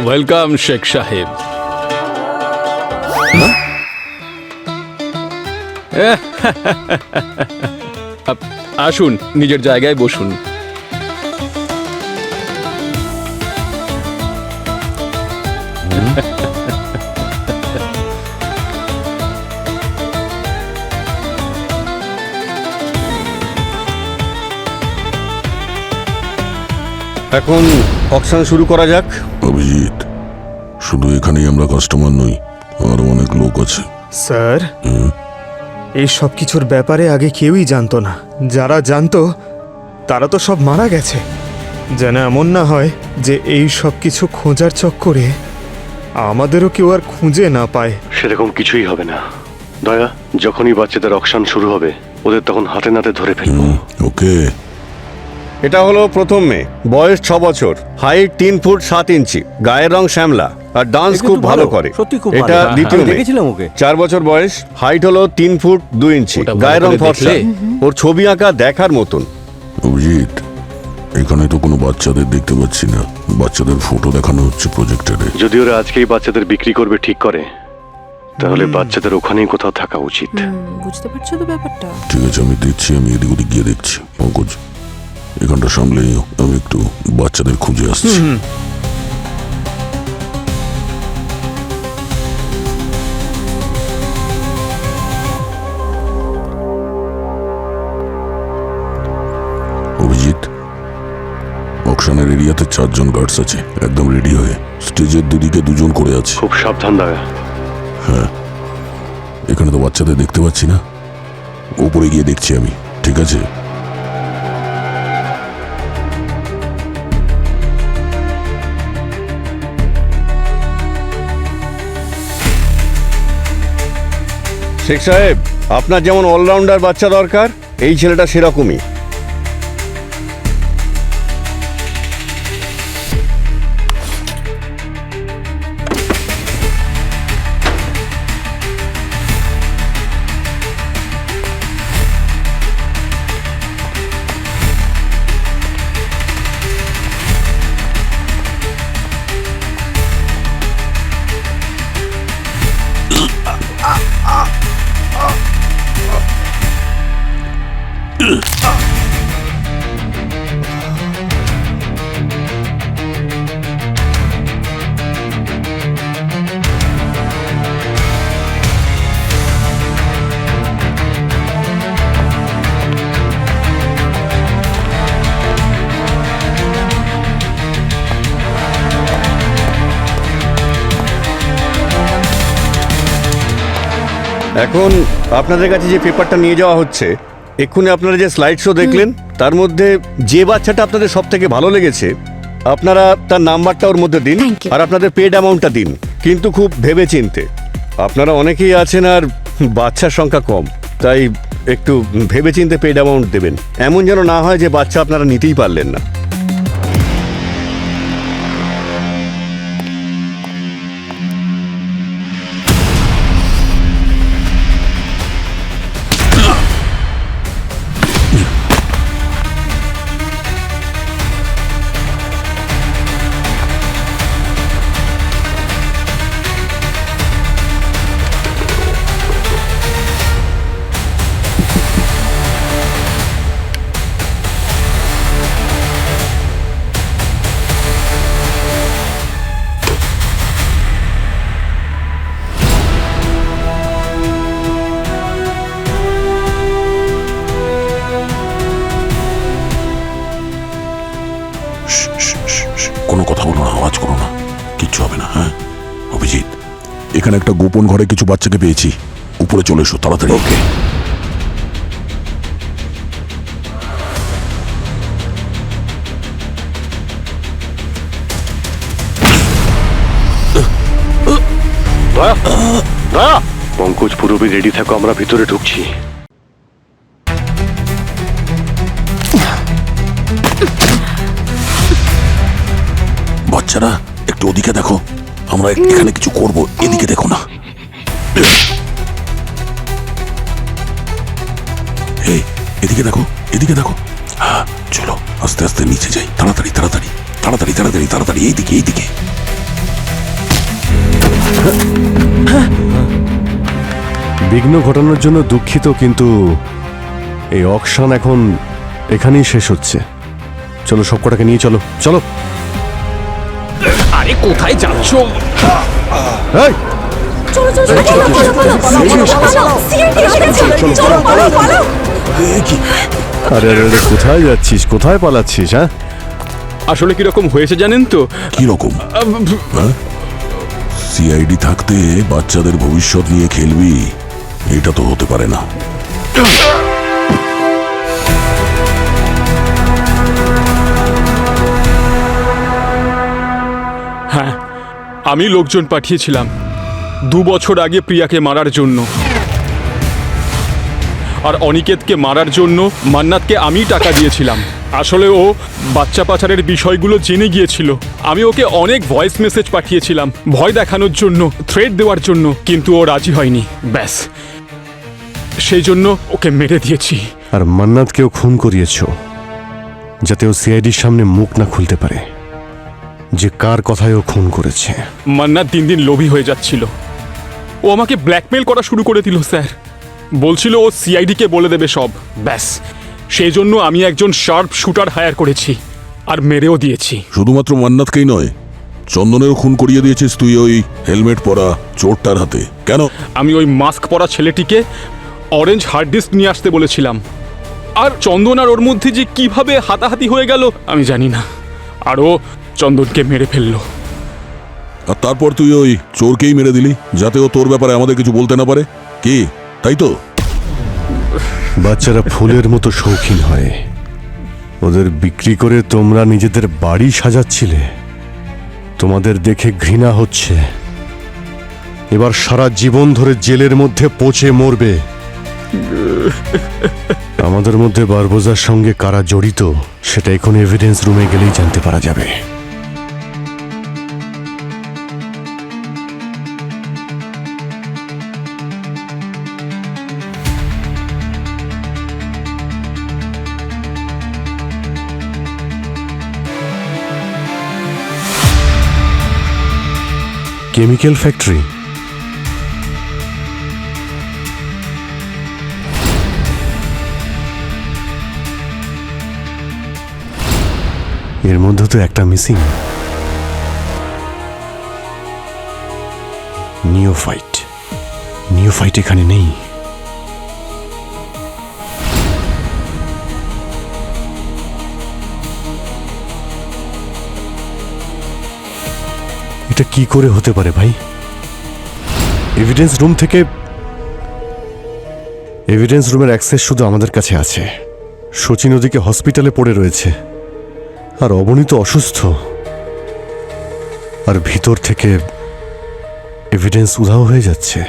ওয়েলকাম শেখ সাহেব। আসুন, নিজের জায়গায় বসুন। এখন অকশন শুরু করা যাক। অভিজিৎ, শুধু এখানেই আমরা কাস্টমার নই, আরো অনেক লোক আছে। স্যার, এই সব কিছুর ব্যাপারে আগে কেউই জানতো না। যারা জানতো তারা তো সব মারা গেছে। যেন এমন না হয় যে এই সব কিছু খোঁজার চক্করে আমাদেরও কেউ আর খুঁজে না পায়। সেরকম কিছুই হবে না দয়া। যখনই বাচ্চাদের অকশন শুরু হবে, ওদের তখন হাতে নাতে ধরে ফেলবো। ওকে। এটা হলো প্রথম মেয়ে, বয়স 6 বছর, হাইট 3 ফুট 7 ইঞ্চি, গায়ের রং শ্যামলা, আর ডান্স খুব ভালো করে। সত্যি খুব এটা ভালো। দ্বিতীয় আমি মেয়ে, দেখেছিলাম ওকে। 4 বছর বয়স, হাইট হলো 3 ফুট 2 ইঞ্চি, ওটা ভালো গায়ের রং করে ফর্সা, দেখলে? ওর ছবি আঁকা দেখার মতন। অভিজিৎ, এখানে তো কোনো বাচ্চাদের দেখতে পাচ্ছি না। বাচ্চাদের ফটো দেখানো হচ্ছে প্রজেক্টরে। যদি ওরা আজকেই বাচ্চাদের বিক্রি করবে ঠিক করে, তাহলে বাচ্চাদের ওখানেই কোথাও থাকা উচিত। বুঝতে পারছো তো ব্যাপারটা? ঠিক আছে, আমি দেখছি, আমি এদিক ওদিক গিয়ে দেখছি। পঙ্কজ, এখানটা সামলে নিও, আমি একটু বাচ্চাদের খুঁজে আসছি। অভিজিৎ, অকশনের এরিয়াতে 4 জন গার্ডস আছে, একদম রেডি হয়ে। স্টেজের দুদিকে 2 জন করে আছে। খুব সাবধান দয়া। হ্যাঁ, এখানে তো বাচ্চাদের দেখতে পাচ্ছি না, উপরে গিয়ে দেখছি আমি। ঠিক আছে? শেখ সাহেব, আপনার যেমন অলরাউন্ডার বাচ্চা দরকার, এই ছেলেটা সেরকমই। এখন আপনাদের কাছে যে পেপারটা নিয়ে যাওয়া হচ্ছে, এক্ষুনি আপনারা যে স্লাইড শো দেখলেন, তার মধ্যে যে বাচ্চাটা আপনাদের সব থেকে ভালো লেগেছে, আপনারা তার নাম্বারটা ওর মধ্যে দিন আর আপনাদের পেড অ্যামাউন্টটা দিন, কিন্তু খুব ভেবে চিনতে। আপনারা অনেকেই আছেন আর বাচ্চার সংখ্যা কম, তাই একটু ভেবে চিনতে পেড অ্যামাউন্ট দেবেন। এমন যেন না হয় যে বাচ্চা আপনারা নিতেই পারলেন না। কোনো কথা বলো না, আওয়াজ করো না, কিচ্ছু হবে না। হ্যাঁ অভিজিৎ, এখানে একটা গোপন ঘরে কিছু বাচ্চাকে পেয়েছি, উপরে চলে এসো তাড়াতাড়ি। ওকে। পঙ্কজ পুরোপুরি রেডি থাকো, আমরা ভিতরে ঢুকছি। বাচ্চারা একটু ওদিকে দেখো, আমরা এখানে কিছু করব, এদিকে দেখো না। এই এদিকে দেখো, এদিকে দেখো। হ্যাঁ চলো আস্তে আস্তে নিচে যাই, তাড়াতাড়ি তাড়াতাড়ি তাড়াতাড়ি তাড়াতাড়ি তাড়াতাড়ি, এইদিকে এইদিকে। বিঘ্ন ঘটানোর জন্য দুঃখিত, কিন্তু এই অকশন এখন এখানেই শেষ হচ্ছে। চলো সব কটাকে নিয়ে চলো, চলো। আরে কোথায় যাচ্ছ? এই আরে আরে আরে, কোথায় যাচ্ছিস, কোথায় পালাচ্ছিস? হ্যাঁ আসলে কিরকম হয়েছে জানেন তো? কি রকম? সিআইডি থাকতে বাচ্চাদের ভবিষ্যৎ নিয়ে খেলবি? এটা তো হতে পারে না। হ্যাঁ, আমি লোকজন পাঠিয়েছিলাম 2 বছর আগে প্রিয়াকে মারার জন্য, আর অনিকেতকে মারার জন্য মান্নাতকে আমি টাকা দিয়েছিলাম। আসলে ও বাচ্চা পাচারের বিষয়গুলো জেনে গিয়েছিল। আমি ওকে অনেক ভয়েস মেসেজ পাঠিয়েছিলাম ভয় দেখানোর জন্য, থ্রেট দেওয়ার জন্য, কিন্তু ও রাজি হয়নি। ব্যাস সেই জন্য ওকে মেরে দিয়েছি। আর মান্নাতকেও খুন করিয়েছো যাতে ও সিআইডির সামনে মুখ না খুলতে পারে যে কার কথায় ও খুন করেছে। মান্নাত দিন দিন লোভী হয়ে যাচ্ছিল। ও আমাকে ব্ল্যাকমেল করা শুরু করে দিল স্যার। বলছিল ও সিআইডিকে বলে দেবে সব। ব্যাস সেই জন্য আমি একজন শার্প শুটার হায়ার করেছি আর মেরেও দিয়েছি। শুধুমাত্র মান্নাতকেই নয়, চন্দনেরও খুন করিয়ে দিয়েছিস তুই ওই হেলমেট পরা চোরটার হাতে। কেন? আমি ওই মাস্ক পরা ছেলেটিকে অরেঞ্জ হার্ড ডিস্ক নিয়ে আসতে বলেছিলাম, আর চন্দন আর ওর মধ্যে যে কিভাবে হাতাহাতি হয়ে গেল আমি জানি না, আর ও চন্দনকে মেরে ফেললো। আর তারপর তুই ওই চোরকেই মেরে দিলি যাতে ও তোর ব্যাপারে আমাদের কিছু বলতে না পারে, কি তাই তো? বাচ্চারা ফুলের মতো শৌখিন হয়, ওদের বিক্রি করে তোমরা নিজেদের বাড়ি সাজাচ্ছিলে। তোমাদের দেখে ঘৃণা হচ্ছে, এবার সারা জীবন ধরে জেলের মধ্যে পচে মরবে। আমাদের মধ্যে বারবোজার সঙ্গে কারা জড়িত সেটা এখন এভিডেন্স রুমে গেলেই জানতে পারা যাবে। কেমিক্যাল ফ্যাক্টরি, এর মধ্যে তো একটা মিসিং। নিওফাইট এখানে নেই। এটা কি করে হতে পারে ভাই? এভিডেন্স রুমের অ্যাক্সেস শুধু আমাদের কাছে আছে। শচীন ওদিকে হসপিটালে পড়ে রয়েছে, আর অবনীত অসুস্থ, আর ভিতর থেকে এভিডেন্স উধাও হয়ে যাচ্ছে।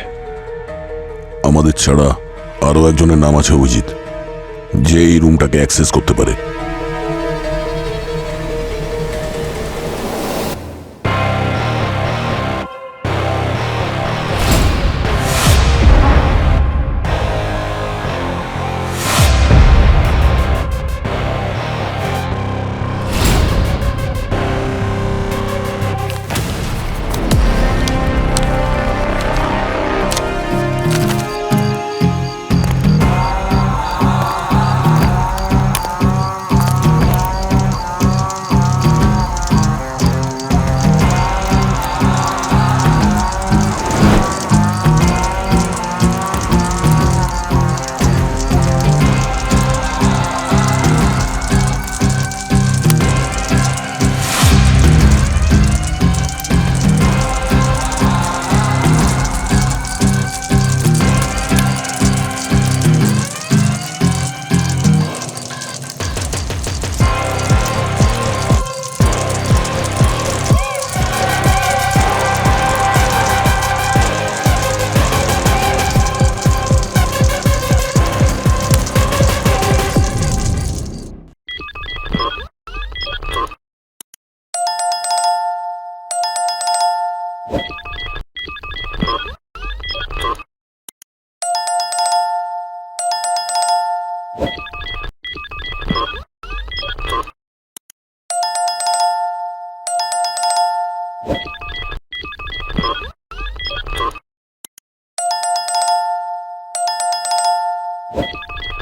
আমাদের ছাড়া আরও একজনের নাম আছে অভিজিৎ, যে এই রুমটাকে অ্যাক্সেস করতে পারে।